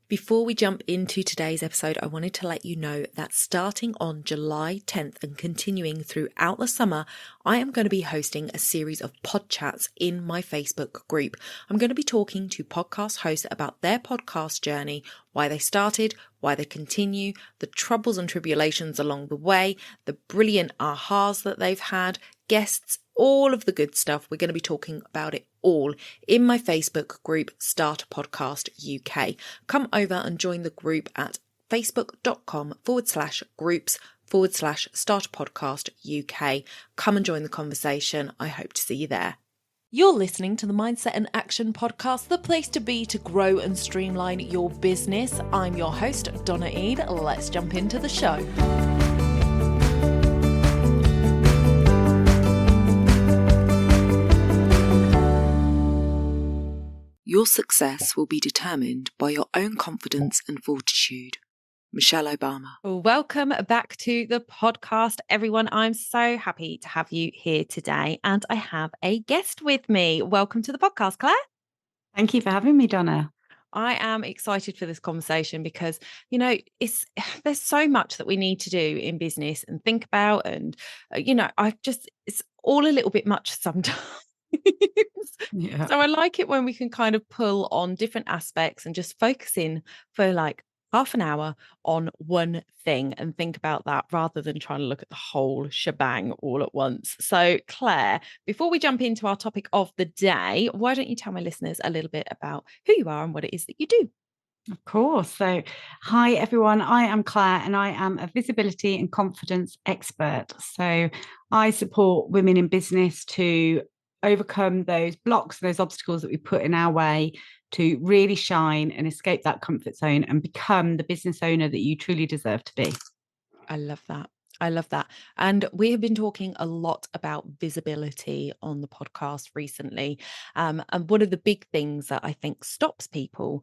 Before we jump into today's episode, I wanted to let you know that starting on July 10th and continuing throughout the summer, I am going to be hosting a series of pod chats in my Facebook group. I'm going to be talking to podcast hosts about their podcast journey, why they started, why they continue, the troubles and tribulations along the way, the brilliant ahas that they've had, guests, all of the good stuff. We're going to be talking about it all in my Facebook group, Start a Podcast UK. Come over and join the group at facebook.com/groups/Start a Podcast UK. Come and join the conversation. I hope to see you there. You're listening to the Mindset and Action Podcast, the place to be to grow and streamline your business. I'm your host, Donna Eade. Let's jump into the show. Your success will be determined by your own confidence and fortitude. Michelle Obama. Welcome back to the podcast, everyone. I'm so happy to have you here today, and I have a guest with me. Welcome to the podcast, Claire. Thank you for having me, Donna. I am excited for this conversation because, there's so much that we need to do in business and think about, and, it's all a little bit much sometimes. Yeah. So I like it when we can kind of pull on different aspects and just focus in for like half an hour on one thing and think about that rather than trying to look at the whole shebang all at once. So Claire, before we jump into our topic of the day, why don't you tell my listeners a little bit about who you are and what it is that you do? Of course. So, hi, everyone. I am Claire and I am a visibility and confidence expert. So I support women in business to overcome those blocks, those obstacles that we put in our way to really shine and escape that comfort zone and become the business owner that you truly deserve to be. I love that. I love that. And we have been talking a lot about visibility on the podcast recently. And one of the big things that I think stops people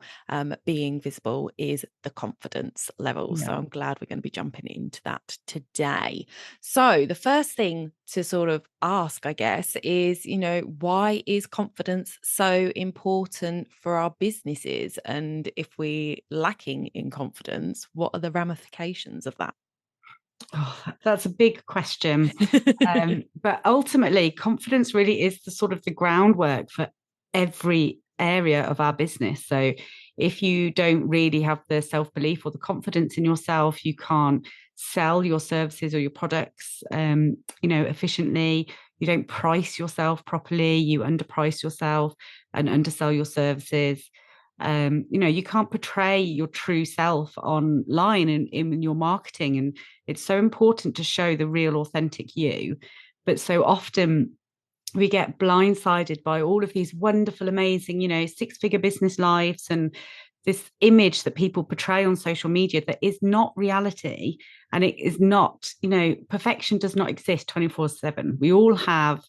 being visible is the confidence level. Yeah. So I'm glad we're going to be jumping into that today. So the first thing to sort of ask, I guess, is, why is confidence so important for our businesses? And if we're lacking in confidence, what are the ramifications of that? Oh, that's a big question. But ultimately, confidence really is the sort of the groundwork for every area of our business. So if you don't really have the self-belief or the confidence in yourself, you can't sell your services or your products, efficiently. You don't price yourself properly. You underprice yourself and undersell your services. You can't portray your true self online in your marketing. And it's so important to show the real authentic you. But so often we get blindsided by all of these wonderful, amazing, six-figure business lives and this image that people portray on social media that is not reality. And it is not, perfection does not exist 24/7. We all have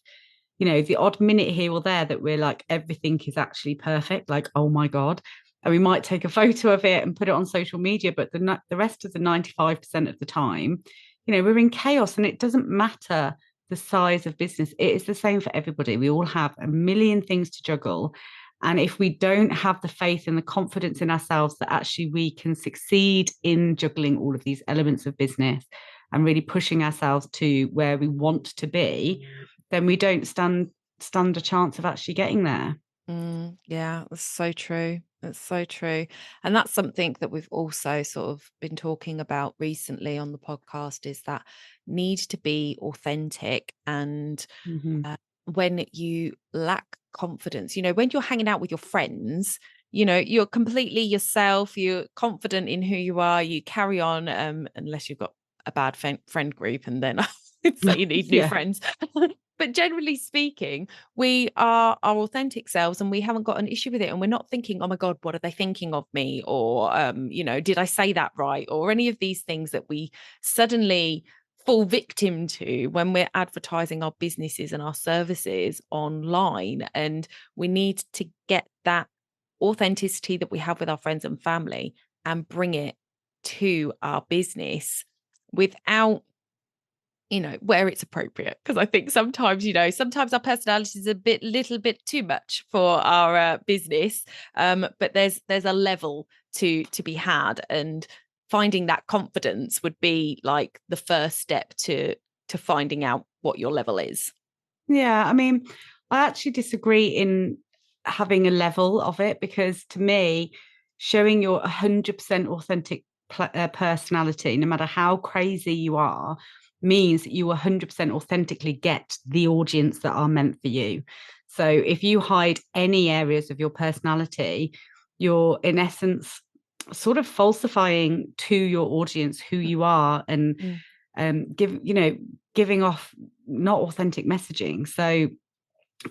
the odd minute here or there that we're like, everything is actually perfect. Like, oh my God. And we might take a photo of it and put it on social media, but the rest of the 95% of the time, we're in chaos, and it doesn't matter the size of business. It is the same for everybody. We all have a million things to juggle. And if we don't have the faith and the confidence in ourselves that actually we can succeed in juggling all of these elements of business and really pushing ourselves to where we want to be, then we don't stand a chance of actually getting there. Yeah, that's so true. That's so true. And that's something that we've also sort of been talking about recently on the podcast, is that need to be authentic. And when you lack confidence, when you're hanging out with your friends, you're completely yourself, you're confident in who you are, you carry on, unless you've got a bad friend group, and then it's like you need new friends. But generally speaking, we are our authentic selves and we haven't got an issue with it. And we're not thinking, oh my God, what are they thinking of me? Or, did I say that right? Or any of these things that we suddenly fall victim to when we're advertising our businesses and our services online. And we need to get that authenticity that we have with our friends and family and bring it to our business without, where it's appropriate. Because I think sometimes our personality is a little bit too much for our business. But there's a level to be had, and finding that confidence would be like the first step to finding out what your level is. Yeah, I mean, I actually disagree in having a level of it, because to me, showing your 100% authentic personality, no matter how crazy you are, means that you 100% authentically get the audience that are meant for you. So if you hide any areas of your personality, you're in essence sort of falsifying to your audience who you are, and Mm. giving off not authentic messaging. So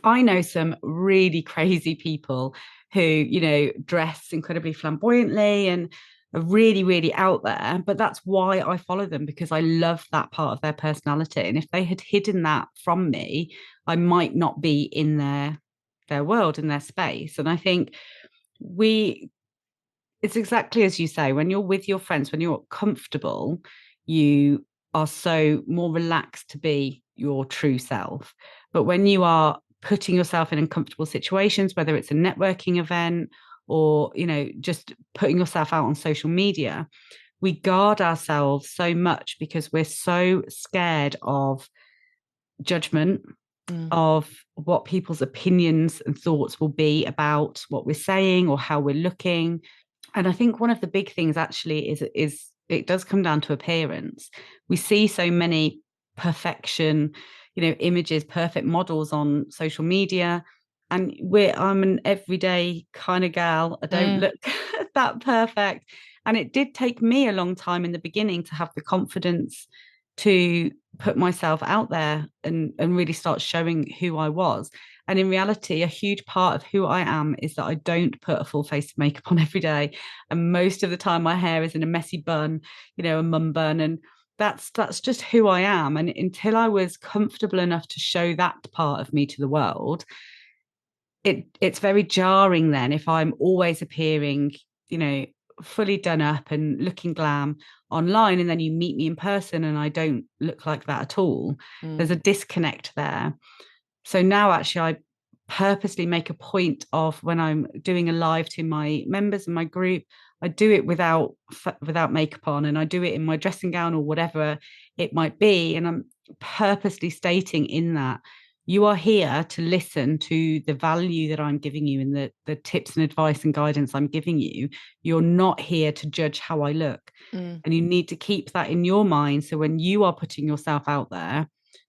I know some really crazy people who, dress incredibly flamboyantly and are really, really out there. But that's why I follow them, because I love that part of their personality. And if they had hidden that from me, I might not be in their world, in their space. And I think it's exactly as you say, when you're with your friends, when you're comfortable, you are so more relaxed to be your true self. But when you are putting yourself in uncomfortable situations, whether it's a networking event or, just putting yourself out on social media, we guard ourselves so much because we're so scared of judgment, Mm. of what people's opinions and thoughts will be about what we're saying or how we're looking. And I think one of the big things actually is it does come down to appearance. We see so many perfection, images, perfect models on social media. And I'm an everyday kind of gal. I don't Mm. look that perfect. And it did take me a long time in the beginning to have the confidence to put myself out there and really start showing who I was. And in reality, a huge part of who I am is that I don't put a full face of makeup on every day. And most of the time my hair is in a messy bun, a mum bun. And that's just who I am. And until I was comfortable enough to show that part of me to the world, it's very jarring then if I'm always appearing, fully done up and looking glam online, and then you meet me in person and I don't look like that at all. There's Mm. a disconnect there. So now actually I purposely make a point of, when I'm doing a live to my members and my group, I do it without makeup on, and I do it in my dressing gown or whatever it might be. And I'm purposely stating in that you are here to listen to the value that I'm giving you and the tips and advice and guidance I'm giving you. You're not here to judge how I look. Mm. And you need to keep that in your mind. So when you are putting yourself out there,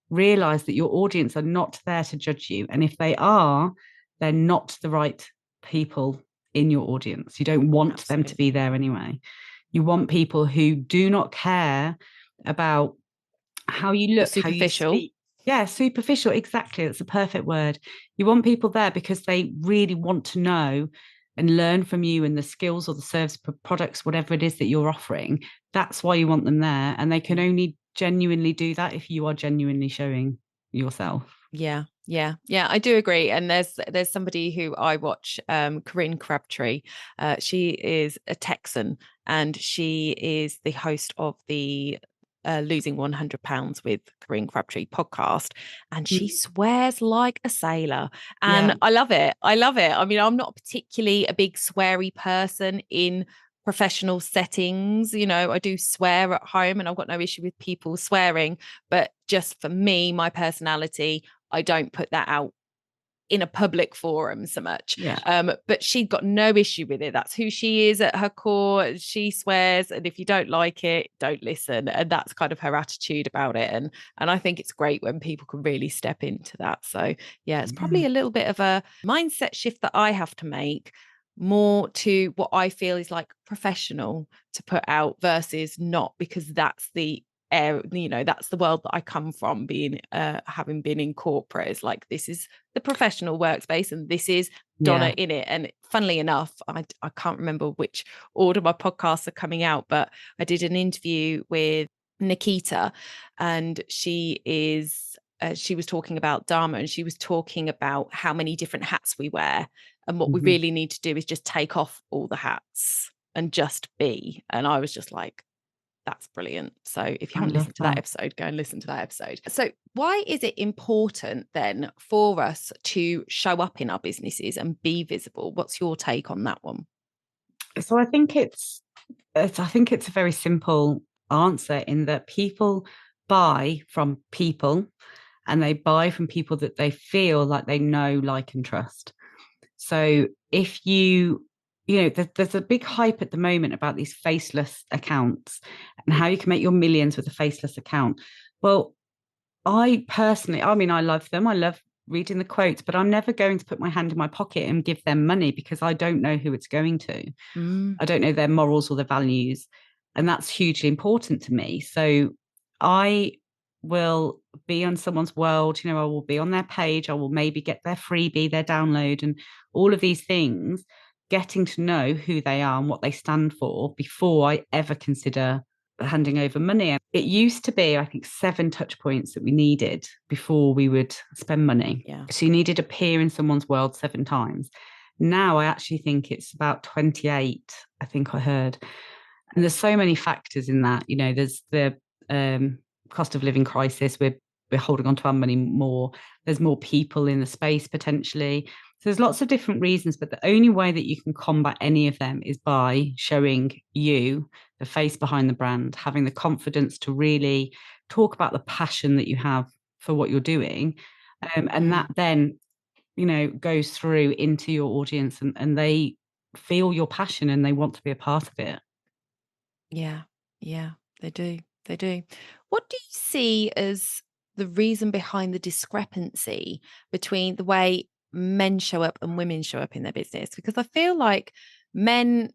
realize that your audience are not there to judge you. And if they are, they're not the right people in your audience. You don't want them to be Absolutely. there anyway. You want people who do not care about how you The look, how you superficial. speak. Yeah, superficial. Exactly. That's a perfect word. You want people there because they really want to know and learn from you and the skills or the service products, whatever it is that you're offering. That's why you want them there. And they can only genuinely do that if you are genuinely showing yourself. Yeah, I do agree. And there's somebody who I watch, Corinne Crabtree. She is a Texan, and she is the host of the Losing 100 Pounds with Corinne Crabtree podcast, and she swears like a sailor, and Yeah. I love it. I love it. I mean, I'm not particularly a big sweary person in professional settings. I do swear at home, and I've got no issue with people swearing, but just for me, my personality, I don't put that out in a public forum so much. Yeah. But she got no issue with it. That's who she is at her core. She swears, and if you don't like it, don't listen. And that's kind of her attitude about it. And I think it's great when people can really step into that. So yeah, it's Yeah. probably a little bit of a mindset shift that I have to make, more to what I feel is like professional to put out versus not, because that's the that's the world that I come from, being having been in corporate. Is like, this is the professional workspace and this is Donna Yeah. in it. And funnily enough, I can't remember which order my podcasts are coming out, but I did an interview with Nikita, and she was talking about Dharma, and she was talking about how many different hats we wear, and what we Mhm. really need to do is just take off all the hats and just be. And I was just like, that's brilliant. So if you I haven't love listened to that that. episode, go and listen to that episode. So why is it important then for us to show up in our businesses and be visible? What's your take on that one? So I think it's a very simple answer in that people buy from people, and they buy from people that they feel like they know, like, and trust. So if there's a big hype at the moment about these faceless accounts and how you can make your millions with a faceless account. Well, I personally, I mean, I love them. I love reading the quotes, but I'm never going to put my hand in my pocket and give them money because I don't know who it's going to. Mm, I don't know their morals or their values. And that's hugely important to me. So I will be on someone's world, I will be on their page, I will maybe get their freebie, their download, and all of these things, getting to know who they are and what they stand for before I ever consider handing over money. It used to be, I think, 7 touch points that we needed before we would spend money. yeah. So you needed to appear in someone's world 7 times. Now I actually think it's about 28, I think I heard. And there's so many factors in that. There's the cost of living crisis. We're holding on to our money more. There's more people in the space potentially. So there's lots of different reasons, but the only way that you can combat any of them is by showing you the face behind the brand, having the confidence to really talk about the passion that you have for what you're doing. And that Mm, then, goes through into your audience, and they feel your passion and they want to be a part of it. yeah. Yeah. They do. They do. What do you see as the reason behind the discrepancy between the way men show up and women show up in their business? Because I feel like men,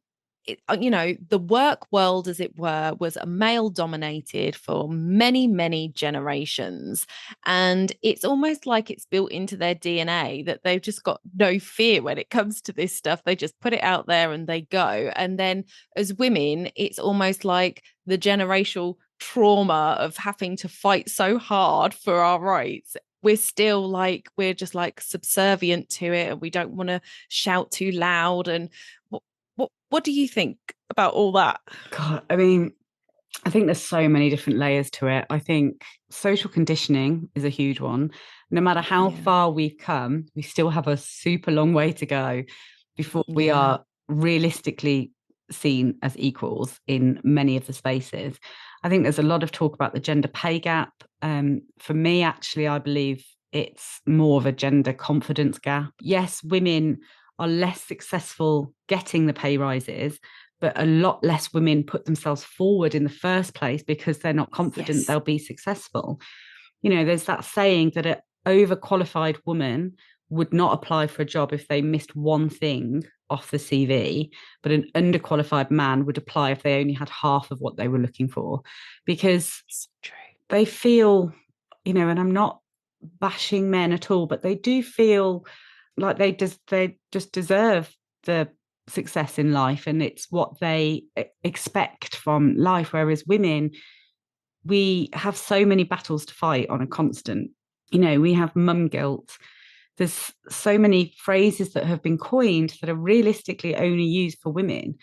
the work world, as it were, was a male dominated for many, many generations. And it's almost like it's built into their DNA that they've just got no fear when it comes to this stuff. They just put it out there and they go. And then as women, it's almost like the generational trauma of having to fight so hard for our rights. We're just like subservient to it, and we don't want to shout too loud. And what do you think about all that? God, I mean, I think there's so many different layers to it. I think social conditioning is a huge one. No matter how Yeah. far we've come, we still have a super long way to go before we Yeah. are realistically seen as equals in many of the spaces. I think there's a lot of talk about the gender pay gap. For me, actually, I believe it's more of a gender confidence gap. Yes, women are less successful getting the pay rises, but a lot less women put themselves forward in the first place because they're not confident Yes. they'll be successful. There's that saying that an overqualified woman would not apply for a job if they missed one thing off the CV, but an underqualified man would apply if they only had half of what they were looking for, because So true. they feel, and I'm not bashing men at all, but they do feel like they just deserve the success in life, and it's what they expect from life. Whereas women, we have so many battles to fight on a constant. We have mum guilt. There's so many phrases that have been coined that are realistically only used for women.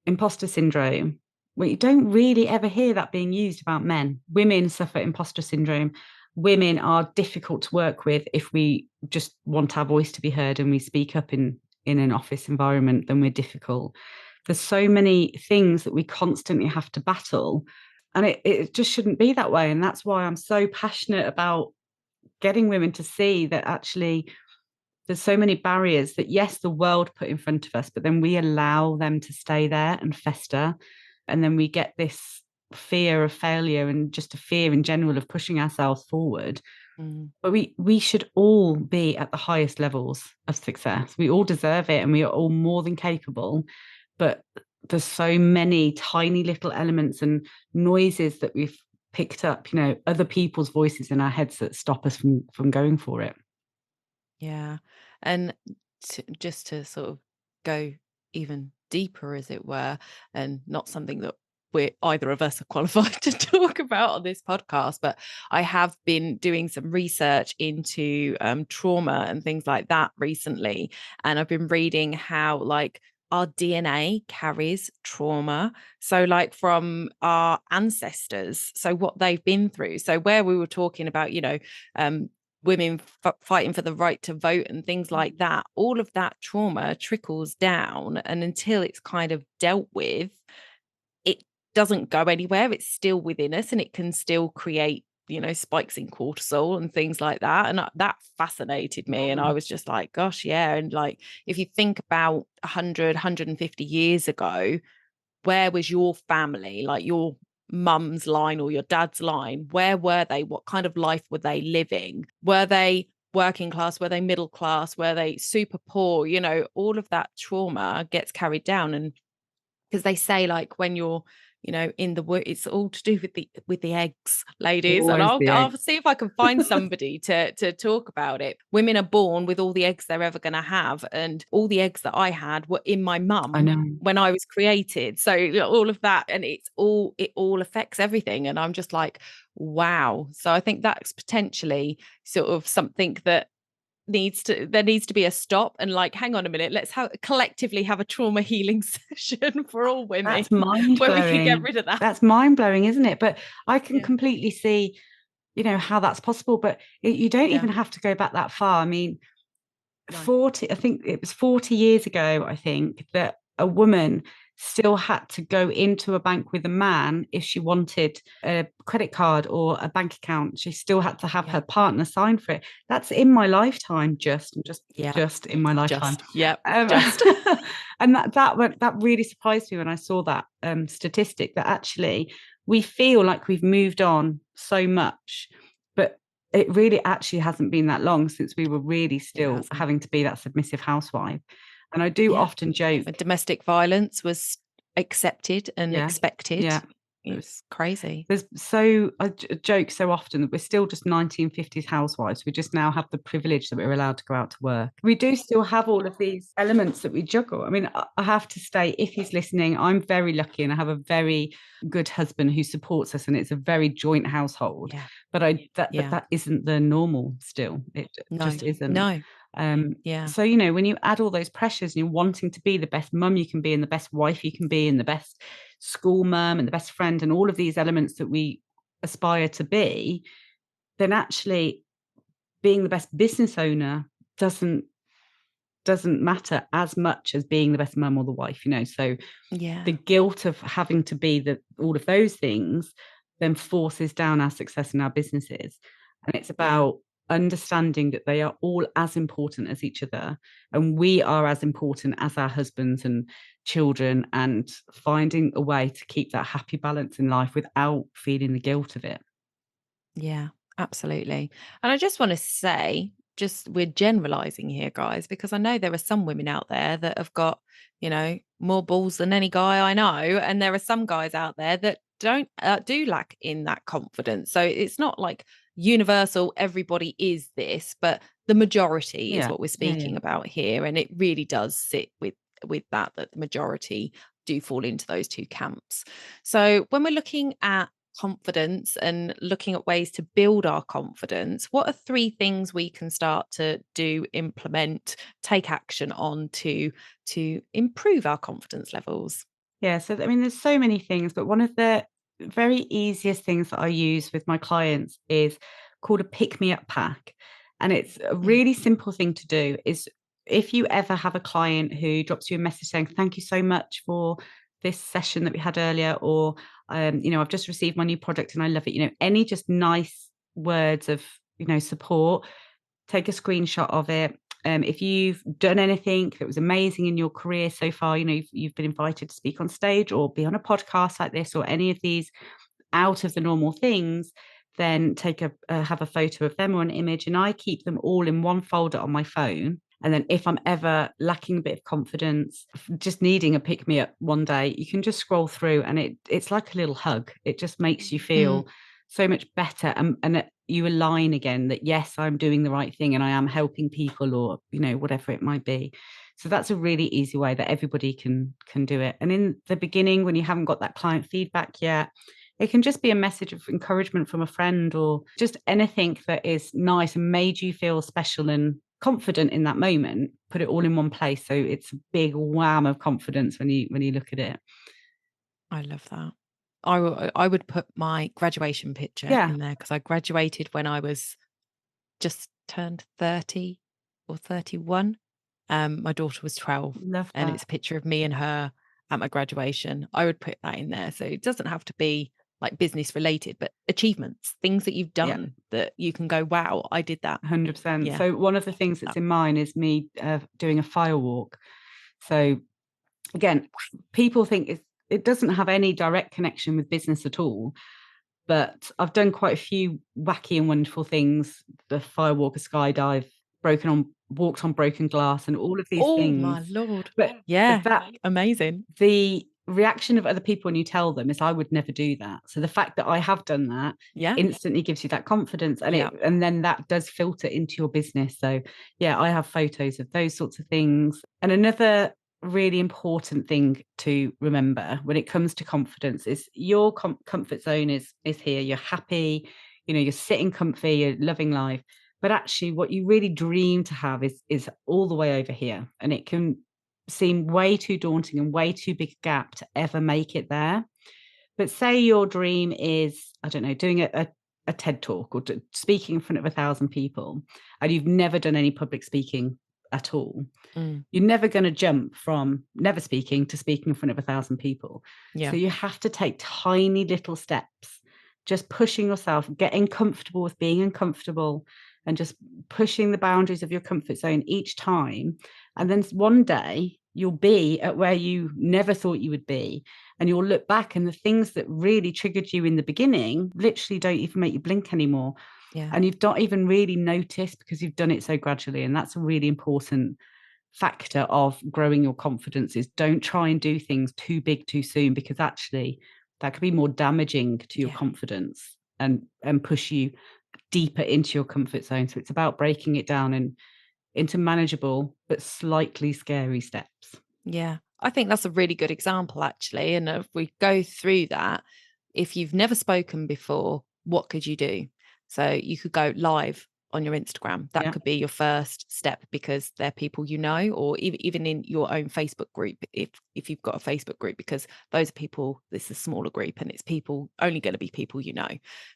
Imposter syndrome. Well, you don't really ever hear that being used about men. Women suffer imposter syndrome. Women are difficult to work with if we just want our voice to be heard and we speak up in an office environment, then we're difficult. There's so many things that we constantly have to battle. And it just shouldn't be that way. And that's why I'm so passionate about getting women to see that actually there's so many barriers that, yes, the world put in front of us, but then we allow them to stay there and fester. And then we get this fear of failure and just a fear in general of pushing ourselves forward. Mm, But we should all be at the highest levels of success. We all deserve it and we are all more than capable. But there's so many tiny little elements and noises that we've picked up, other people's voices in our heads that stop us from going for it. yeah. And just to sort of go even deeper, as it were, and not something that we're either of us are qualified to talk about on this podcast, but I have been doing some research into trauma and things like that recently. And I've been reading how, like, our DNA carries trauma. So, like, from our ancestors, so what they've been through. So, where we were talking about, um, women fighting for the right to vote and things like that, all of that trauma trickles down, and until it's kind of dealt with, it doesn't go anywhere. It's still within us, and it can still create, spikes in cortisol and things like that. And that fascinated me. And I was just like, gosh, yeah. And like, if you think about 100, 150 years ago, where was your family, like your mum's line or your dad's line? Where were they? What kind of life were they living? Were they working class? Were they middle class? Were they super poor? All of that trauma gets carried down. And because they say, like, when you're in the wood, it's all to do with the eggs, ladies. And Always I'll the egg. I'll see if I can find somebody to talk about it. Women are born with all the eggs they're ever going to have, and all the eggs that I had were in my I mum know. when I was created. So all of that, and it all affects everything. And I'm just like, wow. So I think that's potentially sort of something that there needs to be a stop, and like, hang on a minute, let's collectively have a trauma healing session for all women That's mind where we can get blowing. rid of that. That's mind blowing, isn't it? But I can Yeah. completely see, how that's possible. But you don't Yeah. even have to go back that far. I mean, No. 40, I think it was 40 years ago, I think, that a woman still had to go into a bank with a man if she wanted a credit card or a bank account. She still had to have Yeah. her partner sign for it. That's in my lifetime, Yeah. just in my lifetime. Just. Yep. Um, Just. and that really surprised me when I saw that statistic, that actually we feel like we've moved on so much, but it really actually hasn't been that long since we were really It still hasn't. having to be that submissive housewife. And I do Yeah. often joke, When domestic violence was accepted and yeah, expected. yeah. It's crazy. I joke so often that we're still just 1950s housewives. We just now have the privilege that we're allowed to go out to work. We do still have all of these elements that we juggle. I mean, I have to say, if he's listening, I'm very lucky and I have a very good husband who supports us, and it's a very joint household. Yeah. But Yeah. that isn't the normal still. It No. just isn't. No. Yeah. So, when you add all those pressures and you're wanting to be the best mum you can be, and the best wife you can be, and the best school mum and the best friend, and all of these elements that we aspire to be, then actually being the best business owner doesn't matter as much as being the best mum or the wife. So Yeah. the guilt of having to be all of those things then forces down our success in our businesses. And it's Yeah. about understanding that they are all as important as each other, and we are as important as our husbands and children, and finding a way to keep that happy balance in life without feeling the guilt of it. Yeah, absolutely. And I just want to say, just we're generalizing here, guys, because I know there are some women out there that have got, more balls than any guy I know. And there are some guys out there that don't do lack in that confidence. So it's not like universal, everybody is this, but the majority is Yeah, what we're yeah, yeah. speaking about here. And it really does sit with that the majority do fall into those two camps. So when we're looking at confidence and looking at ways to build our confidence, what are three things we can start to do, implement, take action on to improve our confidence levels? Yeah, so I mean, there's so many things, but one of the very easiest things that I use with my clients is called a pick me up pack. And it's a Mm. really simple thing to do. Is if you ever have a client who drops you a message saying, "Thank you so much for this session that we had earlier," or I've just received my new product and I love it, any just nice words of, support, take a screenshot of it. If you've done anything that was amazing in your career so far, you've been invited to speak on stage or be on a podcast like this, or any of these out of the normal things, then have a photo of them or an image, and I keep them all in one folder on my phone. And then if I'm ever lacking a bit of confidence, just needing a pick me up one day, you can just scroll through, and it's like a little hug. It just makes you Mm. feel so much better, and you align again that yes, I'm doing the right thing and I am helping people, or whatever it might be. So that's a really easy way that everybody can do it. And in the beginning, when you haven't got that client feedback yet, it can just be a message of encouragement from a friend, or just anything that is nice and made you feel special and confident in that moment. Put it all in one place, so it's a big wham of confidence when you look at it. I love that. I would put my graduation picture Yeah, in there because I graduated when I was just turned 30 or 31. My daughter was 12, Love and that. it's a picture of me and her at my graduation. I would put that in there. So it doesn't have to be like business related, but achievements, things that you've Yeah, done that you can go, wow, I did that. 100%. Yeah. So one of the things that's in mine is me doing a fire walk. So again, people think it doesn't have any direct connection with business at all. But I've done quite a few wacky and wonderful things: the firewalk, a skydive, walked on broken glass, and all of these Oh my things. Lord. But Yeah. that Amazing. the reaction of other people when you tell them is, I would never do that. So the fact that I have done that Yeah. instantly gives you that confidence, and Yeah. and then that does filter into your business. So yeah, I have photos of those sorts of things. And another really important thing to remember when it comes to confidence is your comfort zone is here. You're happy, you're sitting comfy, you're loving life. But actually what you really dream to have is all the way over here, and it can seem way too daunting and way too big a gap to ever make it there. But say your dream is, I don't know, doing a TED talk or speaking in front of 1,000 people, and you've never done any public speaking at all. Mm. You're never going to jump from never speaking to speaking in front of 1,000 people. Yeah. So you have to take tiny little steps, just pushing yourself, getting comfortable with being uncomfortable, and just pushing the boundaries of your comfort zone each time. And then one day you'll be at where you never thought you would be. And you'll look back, and the things that really triggered you in the beginning literally don't even make you blink anymore. Yeah. And you've not even really noticed because you've done it so gradually. And that's a really important factor of growing your confidence, is don't try and do things too big too soon, because actually that could be more damaging to your Yeah. confidence and push you deeper into your comfort zone. So it's about breaking it down and into manageable but slightly scary steps. Yeah. I think that's a really good example, actually. And if we go through that, if you've never spoken before, what could you do? So you could go live on your Instagram. That Yeah, could be your first step, because they're people you know, or even in your own Facebook group, if you've got a Facebook group, because those are people, this is a smaller group and it's people only going to be people you know.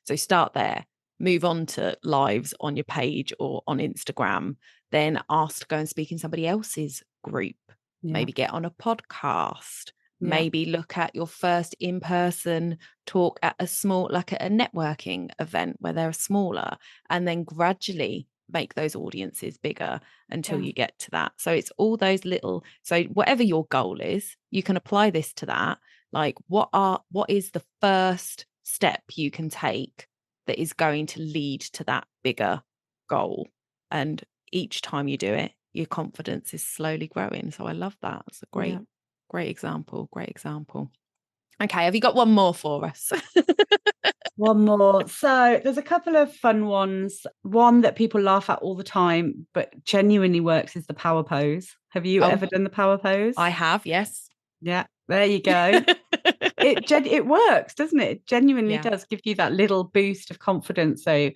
So start there, move on to lives on your page or on Instagram, then ask to go and speak in somebody else's group. yeah, Maybe get on a podcast, yeah, maybe look at your first in-person talk at a small, like at a networking event where they're smaller, and then gradually make those audiences bigger until yeah, you get to that. So it's all those little, so whatever your goal is, you can apply this to that. Like what is the first step you can take that is going to lead to that bigger goal? And each time you do it, your confidence is slowly growing. So I love that. It's a yeah. great example. Great example. Okay, have you got one more for us? One more. So there's a couple of fun ones. One that people laugh at all the time, but genuinely works, is the power pose. Have you Oh, ever done the power pose? I have, yes. Yeah, there you go. It works, doesn't it? It genuinely Yeah. does give you that little boost of confidence. So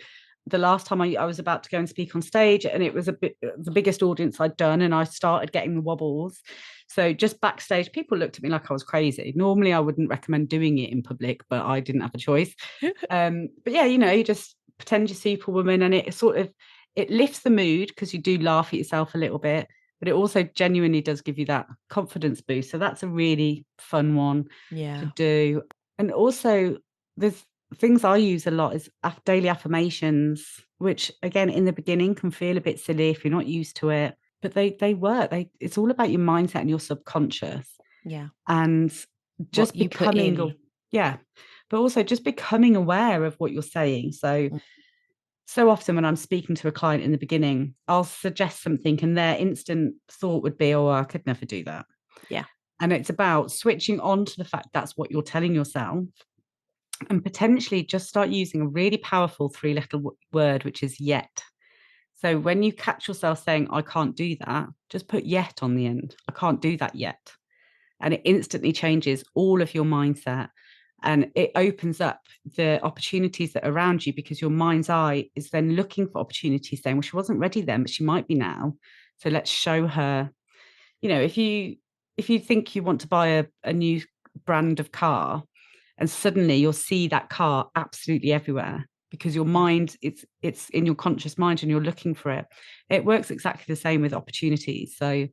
the last time I was about to go and speak on stage, and it was the biggest audience I'd done, and I started getting the wobbles. So just backstage, people looked at me like I was crazy. Normally I wouldn't recommend doing it in public, but I didn't have a choice. But yeah, you just pretend you're Superwoman, and it lifts the mood because you do laugh at yourself a little bit, but it also genuinely does give you that confidence boost. So that's a really fun one to Yeah. do. And also, there's things I use a lot is daily affirmations, which again in the beginning can feel a bit silly if you're not used to it, but they work. It's all about your mindset and your subconscious, Yeah. and What just you put becoming in. yeah, but also just becoming aware of what you're saying. Mm. So often when I'm speaking to a client in the beginning, I'll suggest something and their instant thought would be, oh, I could never do that. Yeah. And it's about switching on to the fact that's what you're telling yourself, and potentially just start using a really powerful three-letter word, which is yet. So when you catch yourself saying, I can't do that, just put yet on the end. I can't do that yet. And it instantly changes all of your mindset, and it opens up the opportunities that are around you, because your mind's eye is then looking for opportunities, saying, well, she wasn't ready then, but she might be now. So let's show her, if you think you want to buy a new brand of car, and suddenly you'll see that car absolutely everywhere, because your Yeah. mind, it's in your conscious mind and you're looking for it. It works exactly the same with opportunities. So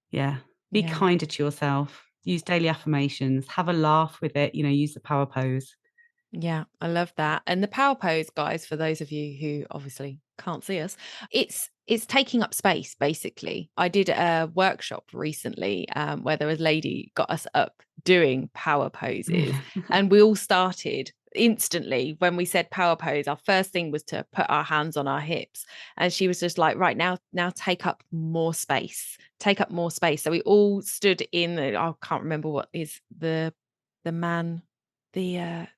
yeah, be Yeah. kinder to yourself, use daily affirmations, have a laugh with it, use the power pose. Yeah, I love that. And the power pose, guys, for those of you who obviously can't see us, it's taking up space basically. I did a workshop recently where there was a lady got us up doing power poses, and we all started instantly when we said power pose. Our first thing was to put our hands on our hips, and she was just like, right now take up more space, take up more space. So we all stood in I can't remember what is the man,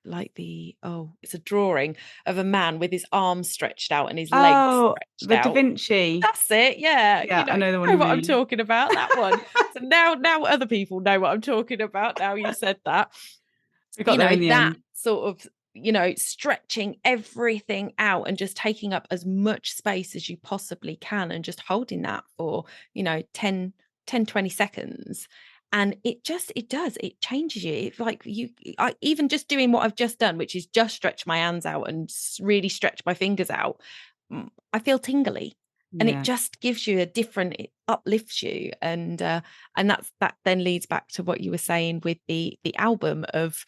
like the oh, it's a drawing of a man with his arms stretched out and his legs Oh, stretched the Da out. Vinci. That's it. Yeah, Yeah, I you know the one know you what I'm mean. talking about, that one. So now other people know what I'm talking about. Now you said that. We got there in the That end. sort of, stretching everything out and just taking up as much space as you possibly can and just holding that for, 10, 20 seconds. And it changes you. It's like I even just doing what I've just done, which is just stretch my hands out and really stretch my fingers out. I feel tingly, and it Yeah, just gives you a different, it uplifts you. And that then leads back to what you were saying with the album of,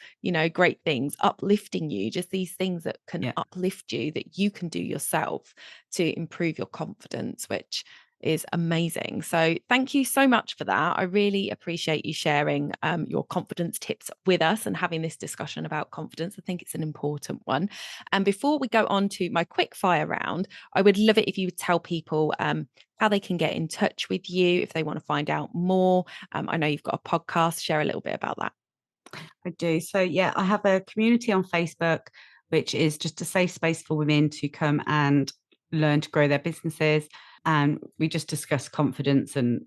great things uplifting you, just these things that can yeah. uplift you that you can do yourself to improve your confidence, which is amazing. So thank you so much for that. I really appreciate you sharing your confidence tips with us and having this discussion about confidence. I think it's an important one. And before we go on to my quick fire round, I would love it if you would tell people how they can get in touch with you if they want to find out more. I know you've got a podcast. Share a little bit about that. I do. So yeah, I have a community on Facebook, which is just a safe space for women to come and learn to grow their businesses. And we just discuss confidence and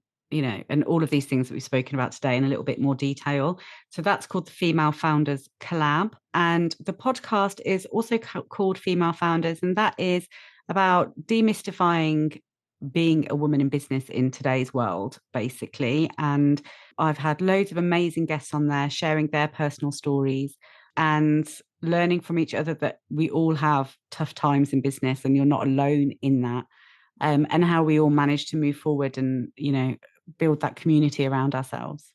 all of these things that we've spoken about today in a little bit more detail. So that's called the Female Founders Collab. And the podcast is also called Female Founders, and that is about demystifying being a woman in business in today's world, basically. And I've had loads of amazing guests on there sharing their personal stories and learning from each other that we all have tough times in business and you're not alone in that. And how we all manage to move forward and, build that community around ourselves.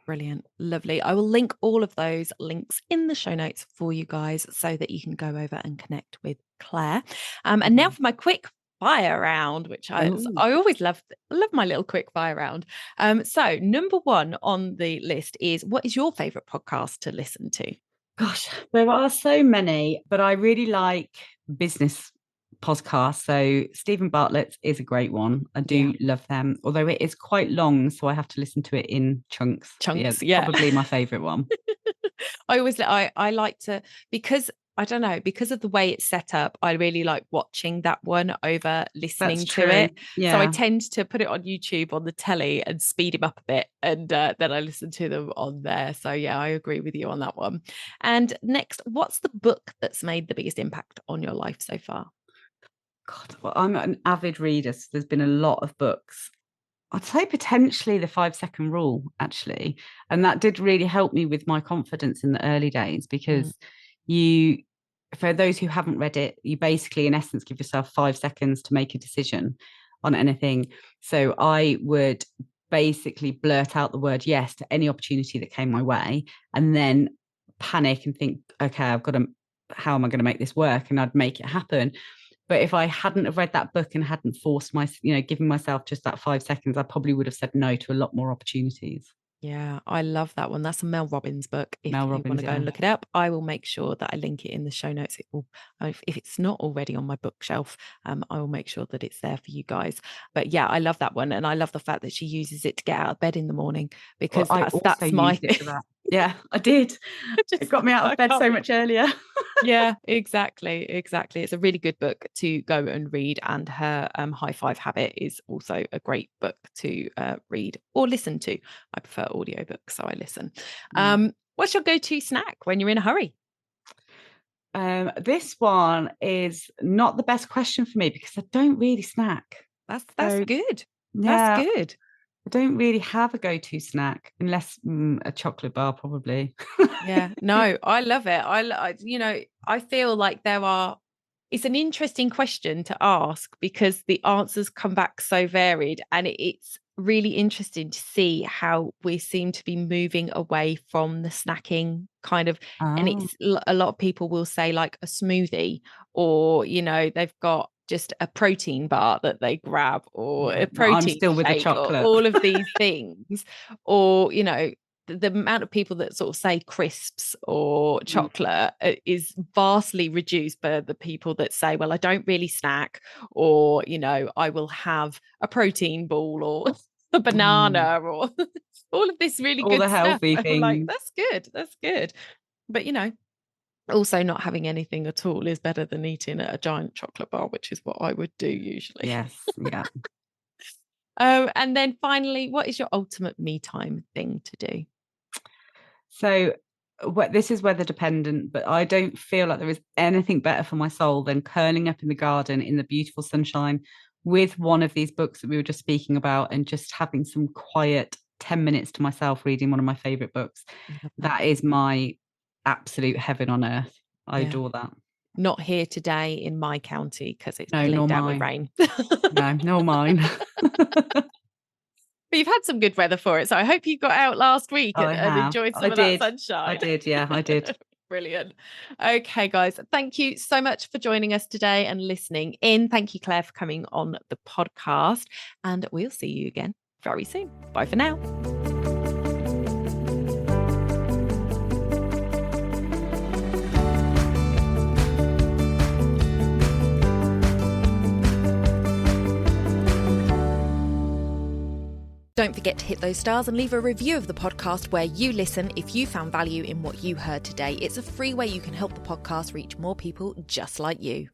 Brilliant. Lovely. I will link all of those links in the show notes for you guys so that you can go over and connect with Claire. And now for my quick fire round, which Oh, I always love my little quick fire round. So number one on the list is, what is your favorite podcast to listen to? gosh, there are so many, but I really like business podcasts. So Stephen Bartlett is a great one. I Yeah. do love them, although it is quite long, so I have to listen to it in chunks. But yeah, Chunks. it's Yeah. probably my favorite one. I like to, because I don't know, because of the way it's set up, I really like watching that one over That's listening to true. it. So I Yeah. tend to put it on YouTube on the telly and speed him up a bit, and then I listen to them on there. So yeah, I agree with you on that one. And next, what's the book that's made the biggest impact on your life so far? God, well, I'm an avid reader, so there's been a lot of books. I'd say potentially the 5 second rule, actually. And that did really help me with my confidence in the early days Mm, because you, for those who haven't read it, you basically, in essence, give yourself 5 seconds to make a decision on anything. So I would basically blurt out the word yes to any opportunity that came my way and then panic and think, okay, how am I going to make this work? And I'd make it happen. But if I hadn't have read that book and hadn't forced given myself just that 5 seconds, I probably would have said no to a lot more opportunities. yeah, I love that one. That's a Mel Robbins book. If Mel you want Robbins, to go and yeah. look it up, I will make sure that I link it in the show notes. It will, if it's not already on my bookshelf, I will make sure that it's there for you guys. But yeah, I love that one, and I love the fact that she uses it to get out of bed in the morning, Well, because I that's also that's my used it thing. for that. Yeah, I did. It Just got me out I of bed can't so be. much earlier. Yeah, exactly, exactly. It's a really good book to go and read, and her High Five Habit is also a great book to read or listen to. I prefer audiobooks, so I listen. Yeah. What's your go-to snack when you're in a hurry? This one is not the best question for me because I don't really snack. That's So good. That's yeah, good. I don't really have a go-to snack unless a chocolate bar, probably. Yeah, no, I love it. I feel like there are It's an interesting question to ask because the answers come back so varied, and it's really interesting to see how we seem to be moving away from the snacking kind of, and Oh, it's a lot of people will say like a smoothie, or they've got just a protein bar that they grab, or yeah. a No, I'm protein still with the shake, or chocolate. all of these things, or the amount of people that sort of say crisps or Mm, chocolate is vastly reduced by the people that say, well, I don't really snack, or I will have a protein ball or a mm. banana, or all of this really All the good stuff. healthy I'm like, things. that's good, but also not having anything at all is better than eating a giant chocolate bar, which is what I would do usually. Yes, yeah. And then finally, what is your ultimate me time thing to do? So this is weather dependent, but I don't feel like there is anything better for my soul than curling up in the garden in the beautiful sunshine with one of these books that we were just speaking about, and just having some quiet 10 minutes to myself reading one of my favorite books. Love that. That is my absolute heaven on earth. I Yeah. adore that. Not here today in my county because it's No, piddling nor down with mine. rain. No, nor mine. But you've had some good weather for it. So I hope you got out last week I and have. enjoyed I some of that did. I sunshine. did. Yeah, I did. Brilliant. Okay, guys. Thank you so much for joining us today and listening in. Thank you, Claire, for coming on the podcast. And we'll see you again very soon. Bye for now. Don't forget to hit those stars and leave a review of the podcast where you listen if you found value in what you heard today. It's a free way you can help the podcast reach more people just like you.